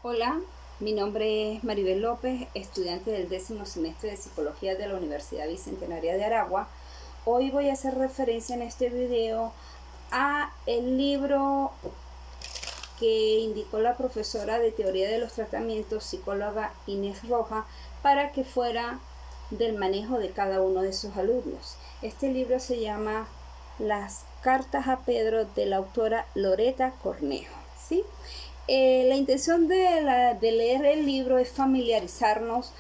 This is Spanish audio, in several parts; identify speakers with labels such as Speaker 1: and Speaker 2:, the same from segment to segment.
Speaker 1: Hola, mi nombre es Maribel López, estudiante del 10º semestre de Psicología de la Universidad Bicentenaria de Aragua. Hoy voy a hacer referencia en este video a el libro que indicó la profesora de Teoría de los Tratamientos, psicóloga Inés Roja, para que fuera del manejo de cada uno de sus alumnos. Este libro se llama Las Cartas a Pedro, de la autora Loretta Cornejo, ¿sí? La intención de leer el libro es familiarizarnos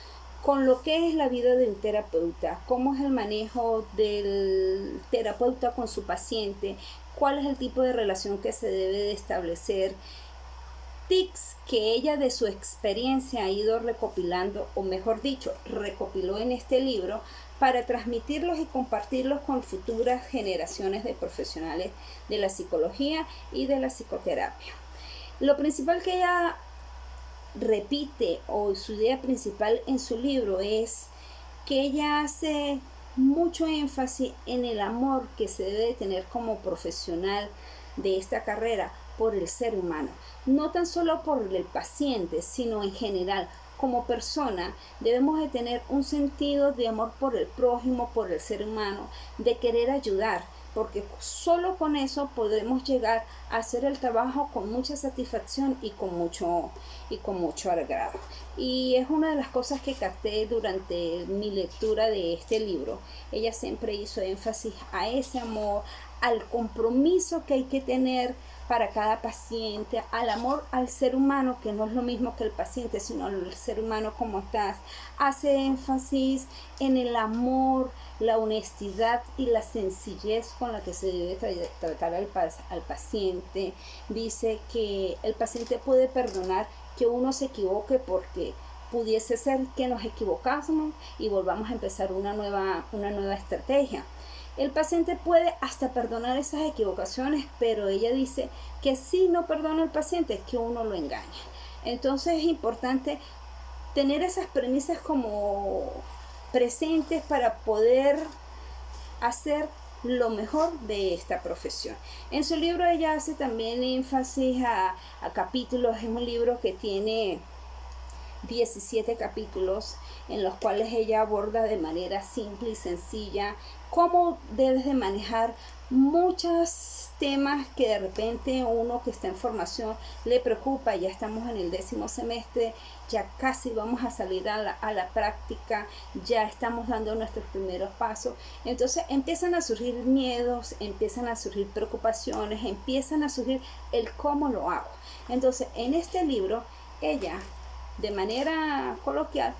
Speaker 1: con lo que es la vida de un terapeuta, cómo es el manejo del terapeuta con su paciente, cuál es el tipo de relación que se debe de establecer, tics que ella de su experiencia ha ido recopilando, o mejor dicho, recopiló en este libro para transmitirlos y compartirlos con futuras generaciones de profesionales de la psicología y de la psicoterapia. Lo principal que ella repite, o su idea principal en su libro, es que ella hace mucho énfasis en el amor que se debe de tener como profesional de esta carrera por el ser humano, no tan solo por el paciente, sino en general. Como persona debemos de tener un sentido de amor por el prójimo, por el ser humano, de querer ayudar, porque solo con eso podemos llegar a hacer el trabajo con mucha satisfacción y con mucho agrado. Y es una de las cosas que capté durante mi lectura de este libro. Ella siempre hizo énfasis a ese amor, al compromiso que hay que tener para cada paciente, al amor al ser humano, que no es lo mismo que el paciente, sino al ser humano como estás. Hace énfasis en el amor, la honestidad y la sencillez con la que se debe tratar al paciente. Dice que el paciente puede perdonar que uno se equivoque, porque pudiese ser que nos equivocásemos y volvamos a empezar una nueva estrategia. El paciente puede hasta perdonar esas equivocaciones, pero ella dice que si no perdona el paciente, que uno lo engaña. Entonces es importante tener esas premisas como presentes para poder hacer lo mejor de esta profesión. En su libro ella hace también énfasis a capítulos. Es un libro que tiene 17 capítulos en los cuales ella aborda de manera simple y sencilla cómo debes de manejar muchos temas que de repente uno que está en formación le preocupa. Ya estamos en el 10º semestre, ya casi vamos a salir a la práctica, ya estamos dando nuestros primeros pasos. Entonces empiezan a surgir miedos, empiezan a surgir preocupaciones, empiezan a surgir el cómo lo hago. Entonces en este libro ella, de manera coloquial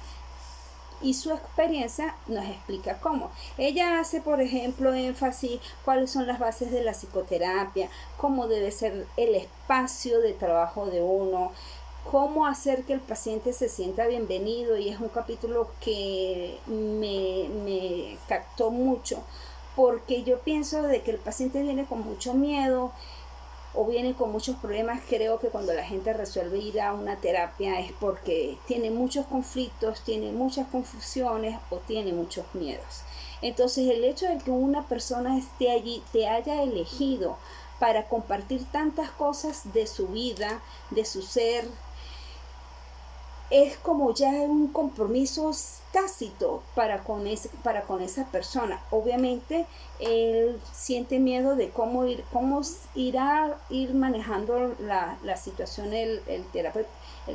Speaker 1: y su experiencia, nos explica cómo. Ella hace, por ejemplo, énfasis cuáles son las bases de la psicoterapia, cómo debe ser el espacio de trabajo de uno, cómo hacer que el paciente se sienta bienvenido. Y es un capítulo que me captó mucho, porque yo pienso de que el paciente viene con mucho miedo o vienen con muchos problemas. Creo que cuando la gente resuelve ir a una terapia es porque tiene muchos conflictos, tiene muchas confusiones o tiene muchos miedos. Entonces el hecho de que una persona esté allí, te haya elegido para compartir tantas cosas de su vida, de su ser, es como ya un compromiso tácito para con esa persona. Obviamente él siente miedo de cómo irá a ir manejando la situación el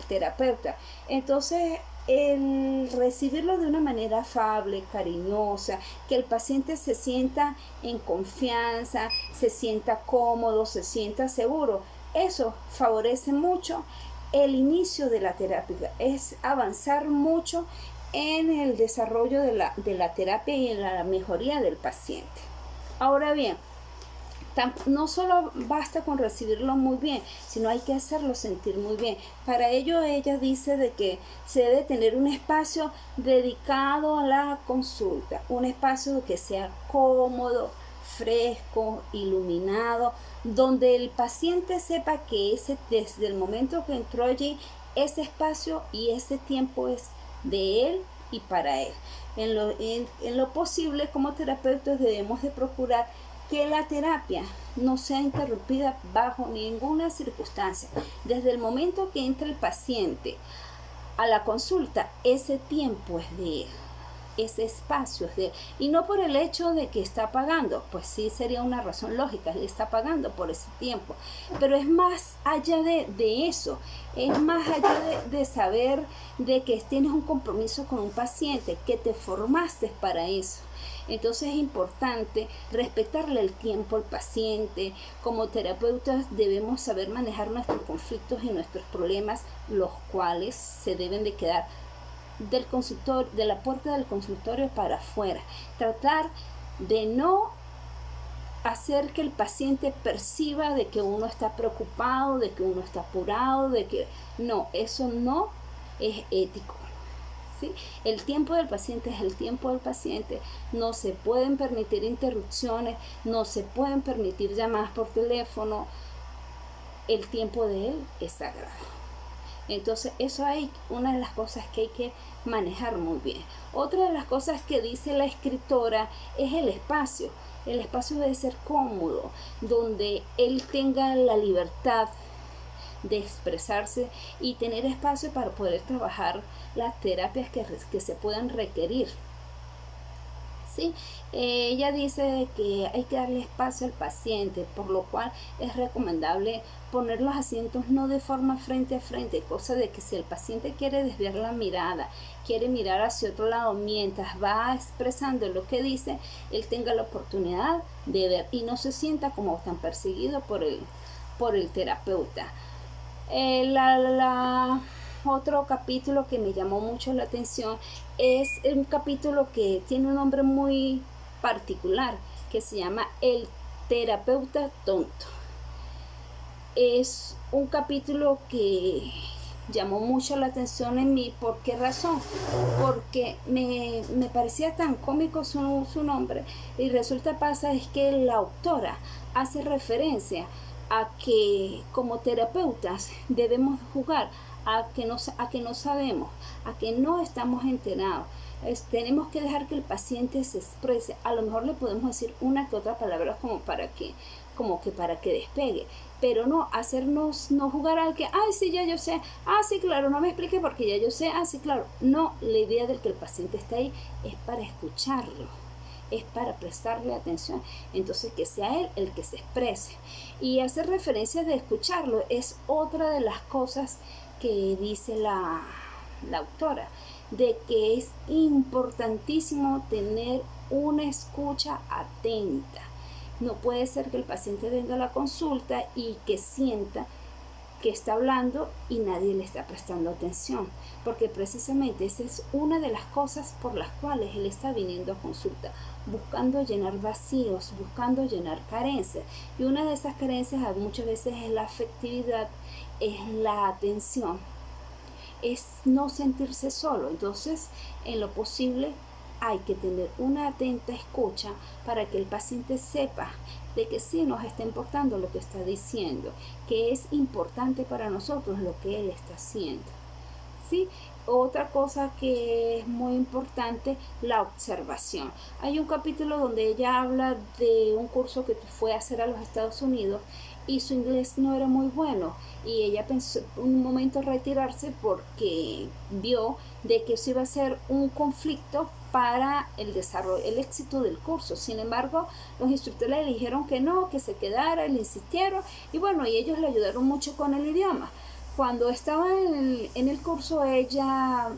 Speaker 1: terapeuta. Entonces el recibirlo de una manera afable, cariñosa, que el paciente se sienta en confianza, se sienta cómodo, se sienta seguro, eso favorece mucho el inicio de la terapia. Es avanzar mucho en el desarrollo de la terapia y en la mejoría del paciente. Ahora bien, no solo basta con recibirlo muy bien, sino hay que hacerlo sentir muy bien. Para ello ella dice de que se debe tener un espacio dedicado a la consulta, un espacio que sea cómodo, fresco, iluminado, donde el paciente sepa que desde el momento que entró allí, ese espacio y ese tiempo es de él y para él. En lo posible, como terapeutas debemos de procurar Que la terapia no sea interrumpida bajo ninguna circunstancia. Desde el momento que entra el paciente a la consulta, ese tiempo es de él, ese espacio es de él, y no por el hecho de que está pagando, pues sí sería una razón lógica, él está pagando por ese tiempo, pero es más allá de eso, es más allá de saber de que tienes un compromiso con un paciente, que te formaste para eso. Entonces es importante respetarle el tiempo al paciente. Como terapeutas debemos saber manejar nuestros conflictos y nuestros problemas, los cuales se deben de quedar del consultorio, de la puerta del consultorio para afuera. Tratar de no hacer que el paciente perciba de que uno está preocupado, de que uno está apurado, de que no, eso no es ético. ¿Sí? El tiempo del paciente es el tiempo del paciente, no se pueden permitir interrupciones, no se pueden permitir llamadas por teléfono, el tiempo de él es sagrado. Entonces eso hay una de las cosas que hay que manejar muy bien. Otra de las cosas que dice la escritora es el espacio. El espacio debe ser cómodo, donde él tenga la libertad de expresarse y tener espacio para poder trabajar las terapias que se puedan requerir. ¿Sí? Ella dice que hay que darle espacio al paciente, por lo cual es recomendable poner los asientos no de forma frente a frente, cosa de que si el paciente quiere desviar la mirada, quiere mirar hacia otro lado mientras va expresando lo que dice, él tenga la oportunidad de ver y no se sienta como tan perseguido por el terapeuta. Otro capítulo que me llamó mucho la atención es un capítulo que tiene un nombre muy particular, que se llama El terapeuta tonto. Es un capítulo que llamó mucho la atención en mí. ¿Por qué razón? Porque me parecía tan cómico su nombre, y pasa es que la autora hace referencia a que como terapeutas debemos jugar a que no sabemos, a que no estamos enterados. Tenemos que dejar que el paciente se exprese. A lo mejor le podemos decir una que otra palabra para que despegue, pero no hacernos, no jugar al que, ay, sí, ya yo sé, ah, sí, claro, no me explique porque ya yo sé, ah, sí, claro. No, la idea del que el paciente está ahí es para escucharlo, es para prestarle atención, entonces que sea él el que se exprese. Y hacer referencia de escucharlo es otra de las cosas que dice la autora, de que es importantísimo tener una escucha atenta. No puede ser que el paciente venga a la consulta y que sienta que está hablando y nadie le está prestando atención, porque precisamente esa es una de las cosas por las cuales él está viniendo a consulta, buscando llenar vacíos, buscando llenar carencias, y una de esas carencias muchas veces es la afectividad, es la atención, es no sentirse solo. Entonces, en lo posible hay que tener una atenta escucha para que el paciente sepa de que sí nos está importando lo que está diciendo, que es importante para nosotros lo que él está haciendo. ¿Sí? Otra cosa que es muy importante, la observación. Hay un capítulo donde ella habla de un curso que fue a hacer a los Estados Unidos y su inglés no era muy bueno, y ella pensó un momento retirarse porque vio de que eso iba a ser un conflicto para el desarrollo, el éxito del curso. Sin embargo, los instructores le dijeron que no, que se quedara, le insistieron, y bueno, y ellos le ayudaron mucho con el idioma. Cuando estaba en el curso, ella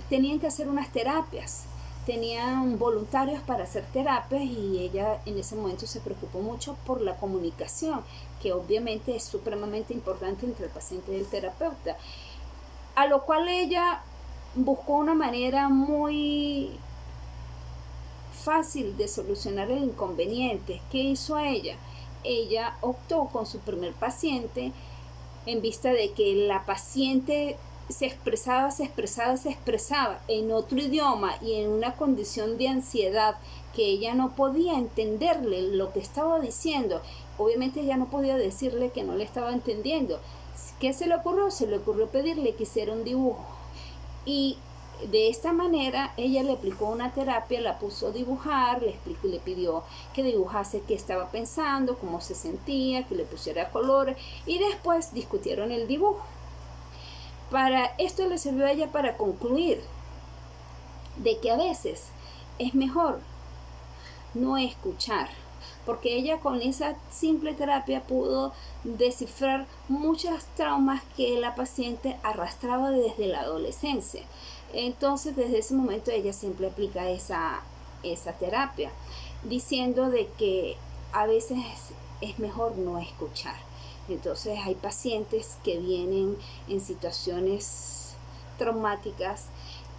Speaker 1: tenían que hacer unas terapias, tenían voluntarios para hacer terapias, y ella en ese momento se preocupó mucho por la comunicación, que obviamente es supremamente importante entre el paciente y el terapeuta, a lo cual ella buscó una manera muy fácil de solucionar el inconveniente. ¿Qué hizo ella? Ella optó con su primer paciente, en vista de que la paciente se expresaba en otro idioma y en una condición de ansiedad que ella no podía entenderle lo que estaba diciendo. Obviamente ella no podía decirle que no le estaba entendiendo. ¿Qué se le ocurrió? Se le ocurrió pedirle que hiciera un dibujo. Y De esta manera, ella le aplicó una terapia, la puso a dibujar, le explicó y le pidió que dibujase qué estaba pensando, cómo se sentía, que le pusiera colores y después discutieron el dibujo. Para esto le sirvió a ella para concluir de que a veces es mejor no escuchar, porque ella con esa simple terapia pudo descifrar muchos traumas que la paciente arrastraba desde la adolescencia. Entonces, desde ese momento ella siempre aplica esa terapia, diciendo de que a veces es mejor no escuchar. Entonces, hay pacientes que vienen en situaciones traumáticas,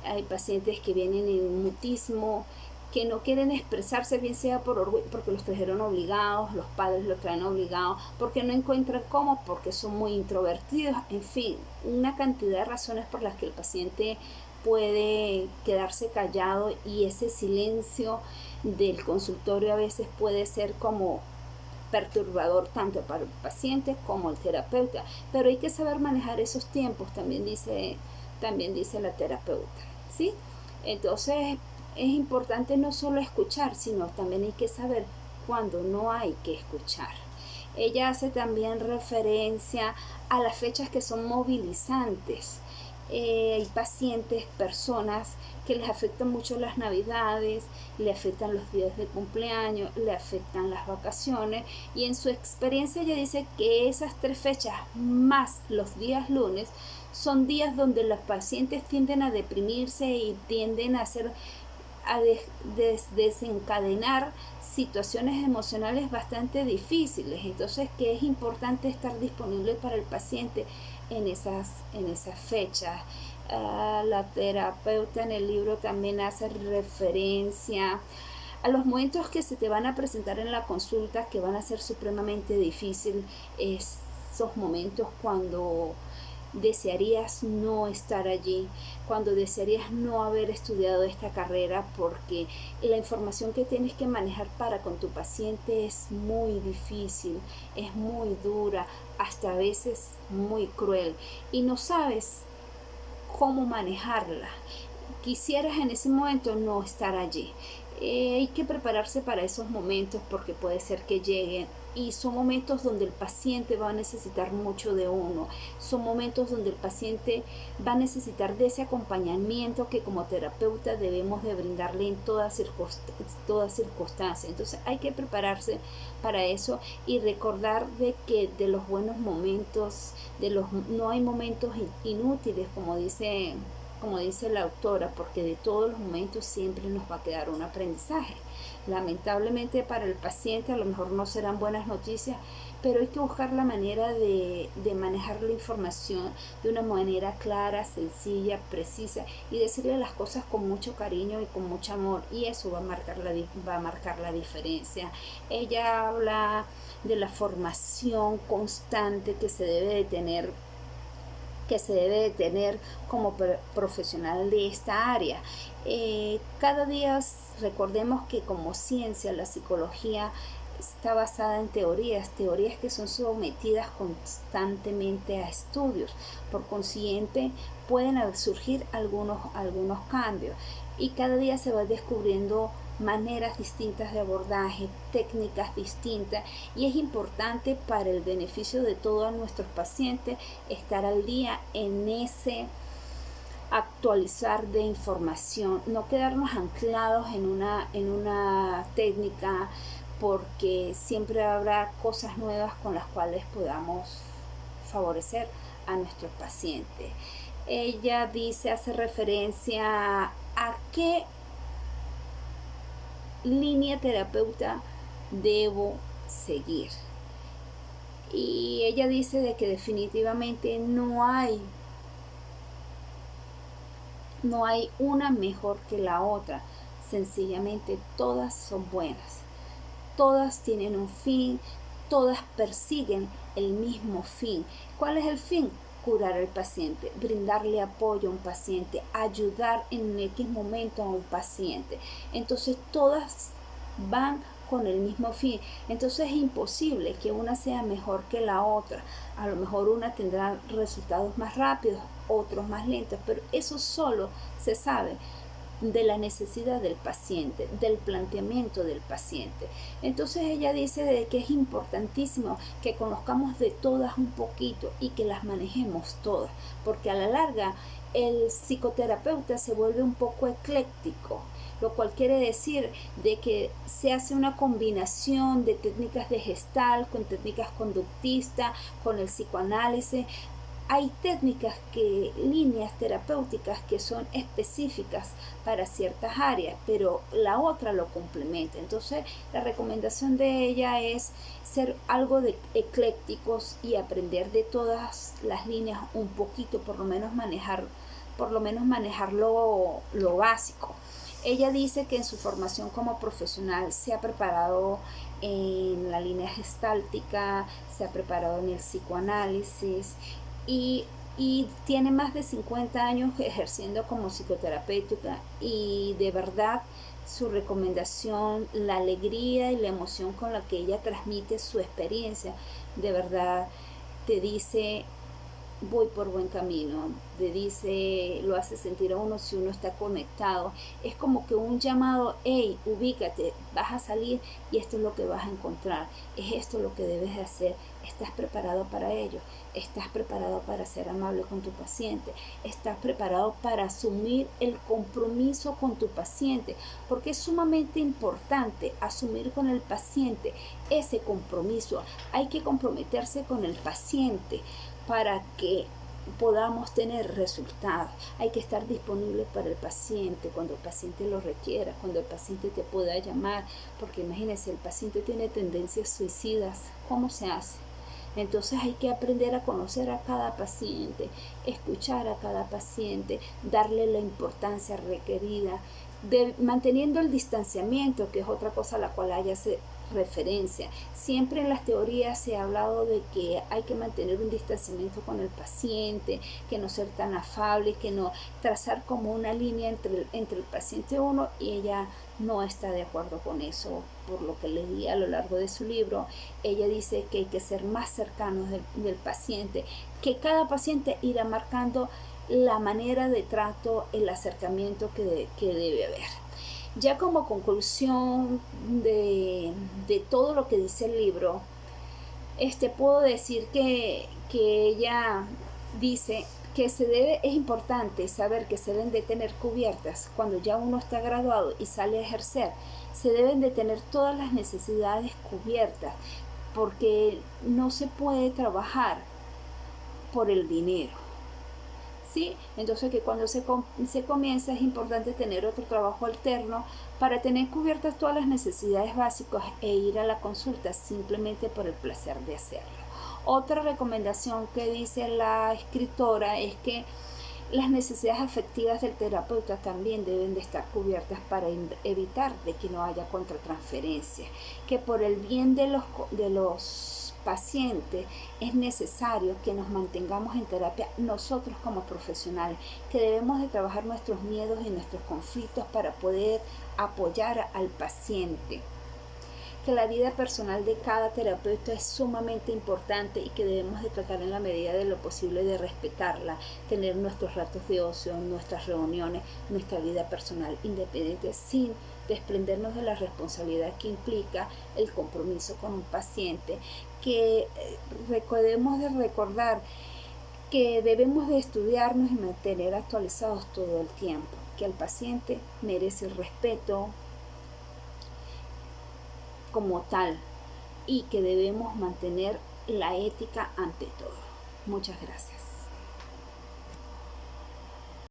Speaker 1: hay pacientes que vienen en mutismo, que no quieren expresarse, bien sea por orgullo, porque los trajeron obligados, los padres los traen obligados, porque no encuentran cómo, porque son muy introvertidos, en fin, una cantidad de razones por las que el paciente puede quedarse callado, y ese silencio del consultorio a veces puede ser como perturbador tanto para el paciente como el terapeuta, pero hay que saber manejar esos tiempos, también dice la terapeuta, ¿sí? Entonces es importante no solo escuchar, sino también hay que saber cuándo no hay que escuchar. Ella hace también referencia a las fechas que son movilizantes. Hay pacientes, personas que les afectan mucho las navidades, le afectan los días de cumpleaños, le afectan las vacaciones, y en su experiencia ella dice que esas 3 fechas más los días lunes son días donde los pacientes tienden a deprimirse y tienden a desencadenar situaciones emocionales bastante difíciles. Entonces, que es importante estar disponible para el paciente en esas fechas. La terapeuta en el libro también hace referencia a los momentos que se te van a presentar en la consulta, que van a ser supremamente difíciles. Esos momentos cuando desearías no estar allí, cuando desearías no haber estudiado esta carrera, porque la información que tienes que manejar para con tu paciente es muy difícil, es muy dura, hasta a veces muy cruel, y no sabes cómo manejarla. Quisieras en ese momento no estar allí. Hay que prepararse para esos momentos, porque puede ser que lleguen, y son momentos donde el paciente va a necesitar mucho de uno, son momentos donde el paciente va a necesitar de ese acompañamiento que como terapeuta debemos de brindarle en todas circunstancias. Entonces hay que prepararse para eso y recordar de que de los buenos momentos, no hay momentos inútiles, como dice la autora, porque de todos los momentos siempre nos va a quedar un aprendizaje. Lamentablemente para el paciente a lo mejor no serán buenas noticias, pero hay que buscar la manera de manejar la información de una manera clara, sencilla, precisa, y decirle las cosas con mucho cariño y con mucho amor, y eso va a marcar la diferencia. Ella habla de la formación constante que se debe de tener como profesional de esta área. Cada día recordemos que como ciencia la psicología está basada en teorías que son sometidas constantemente a estudios. Por consiguiente, pueden surgir algunos cambios, y cada día se va descubriendo maneras distintas de abordaje, técnicas distintas, y es importante para el beneficio de todos nuestros pacientes estar al día en ese actualizar de información, no quedarnos anclados en una técnica, porque siempre habrá cosas nuevas con las cuales podamos favorecer a nuestros pacientes. Ella hace referencia a qué línea terapeuta debo seguir, y ella dice de que definitivamente no hay una mejor que la otra, sencillamente todas son buenas, todas tienen un fin, todas persiguen el mismo fin. ¿Cuál es el fin? Curar al paciente, brindarle apoyo a un paciente, ayudar en X momento a un paciente. Entonces todas van con el mismo fin. Entonces es imposible que una sea mejor que la otra. A lo mejor una tendrá resultados más rápidos, otros más lentos, pero eso solo se sabe de la necesidad del paciente, del planteamiento del paciente. Entonces ella dice de que es importantísimo que conozcamos de todas un poquito y que las manejemos todas, porque a la larga el psicoterapeuta se vuelve un poco ecléctico, lo cual quiere decir de que se hace una combinación de técnicas de Gestalt con técnicas conductistas, con el psicoanálisis. Hay líneas terapéuticas que son específicas para ciertas áreas, pero la otra lo complementa. Entonces, la recomendación de ella es ser algo de eclécticos y aprender de todas las líneas un poquito, por lo menos manejar lo básico. Ella dice que en su formación como profesional se ha preparado en la línea gestáltica, se ha preparado en el psicoanálisis y tiene más de 50 años ejerciendo como psicoterapeuta, y de verdad su recomendación, la alegría y la emoción con la que ella transmite su experiencia, de verdad te dice voy por buen camino, te dice, lo hace sentir a uno si uno está conectado. Es como que un llamado, hey, ubícate, vas a salir y esto es lo que vas a encontrar, es esto lo que debes de hacer, estás preparado para ello, estás preparado para ser amable con tu paciente, estás preparado para asumir el compromiso con tu paciente, porque es sumamente importante asumir con el paciente ese compromiso. Hay que comprometerse con el paciente para que podamos tener resultados. Hay que estar disponible para el paciente cuando el paciente lo requiera, cuando el paciente te pueda llamar, porque imagínense, el paciente tiene tendencias suicidas, ¿cómo se hace? Entonces hay que aprender a conocer a cada paciente, escuchar a cada paciente, darle la importancia requerida, manteniendo el distanciamiento, que es otra cosa a la cual hay hace referencia. Siempre en las teorías se ha hablado de que hay que mantener un distanciamiento con el paciente, que no ser tan afable, que no trazar como una línea entre el paciente uno, y ella no está de acuerdo con eso. Por lo que leí a lo largo de su libro, ella dice que hay que ser más cercanos del paciente, que cada paciente irá marcando la manera de trato, el acercamiento que debe haber. Ya como conclusión de todo lo que dice el libro, puedo decir que ella dice que es importante saber que se deben de tener cubiertas cuando ya uno está graduado y sale a ejercer. Se deben de tener todas las necesidades cubiertas, porque no se puede trabajar por el dinero. ¿Sí? Entonces que cuando se comienza es importante tener otro trabajo alterno para tener cubiertas todas las necesidades básicas e ir a la consulta simplemente por el placer de hacerlo. Otra recomendación que dice la escritora es que las necesidades afectivas del terapeuta también deben de estar cubiertas para evitar de que no haya contratransferencia, que por el bien de los paciente es necesario que nos mantengamos en terapia nosotros como profesionales, que debemos de trabajar nuestros miedos y nuestros conflictos para poder apoyar al paciente, que la vida personal de cada terapeuta es sumamente importante y que debemos de tratar en la medida de lo posible de respetarla, tener nuestros ratos de ocio, nuestras reuniones, nuestra vida personal independiente, sin desprendernos de la responsabilidad que implica el compromiso con un paciente, que debemos de recordar que debemos de estudiarnos y mantener actualizados todo el tiempo, que el paciente merece el respeto como tal y que debemos mantener la ética ante todo. Muchas gracias.